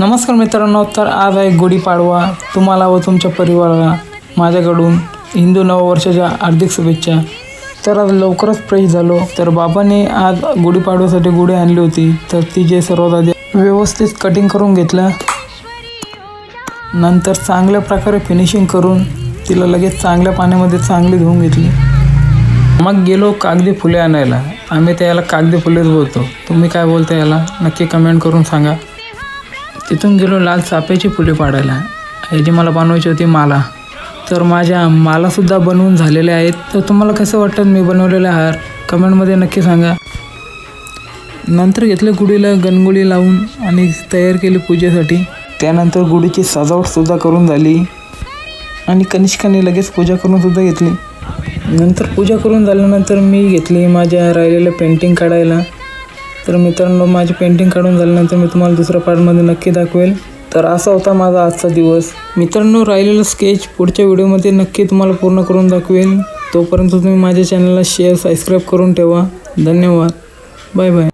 नमस्कार मित्रांनो, तर आज आहे गुढीपाडवा. तुम्हाला व तुमच्या परिवाराला माझ्याकडून हिंदू नववर्षाच्या हार्दिक शुभेच्छा. तर आज लवकरच फ्रेश झालो. तर बाबांनी आज गुढीपाडव्यासाठी गुढी आणली होती. तर ती जे सर्वात आधी व्यवस्थित कटिंग करून घेतलं, नंतर चांगल्या प्रकारे फिनिशिंग करून तिला लगेच चांगल्या पाण्यामध्ये चांगली धुवून घेतली. मग गेलो कागदी फुले आणायला. आम्ही त्याला कागदी फुलेच बोलतो. तुम्ही काय बोलता याला नक्की कमेंट करून सांगा. तिथून गेलो लाल चाफ्याची फुले पाडायला. याची मला बनवायची होती माला. तर माझ्या मालासुद्धा बनवून झालेल्या आहेत. तर तुम्हाला कसं वाटतं मी बनवलेले हार कमेंटमध्ये नक्की सांगा. नंतर घेतलं गुढीला गणगोळी लावून आणि तयार केली पूजेसाठी. त्यानंतर गुढीची सजावटसुद्धा करून झाली आणि कनिष्काने लगेच पूजा करूनसुद्धा घेतली. नंतर पूजा करून झाल्यानंतर मी घेतली माझ्या राहिलेल्या पेंटिंग काढायला. तर मित्रांनो, माझी पेंटिंग काढून झाल्यानंतर मी तुम्हाला दुसऱ्या पार्टमध्ये नक्की दाखवेल. तर असा होता माझा आजचा दिवस. मित्रांनो, राहिलेलं स्केच पुढच्या व्हिडिओमध्ये नक्की तुम्हाला पूर्ण करून दाखवेल. तोपर्यंत तुम्ही माझ्या चॅनलला शेअर सबस्क्राईब करून ठेवा. धन्यवाद. Bye bye.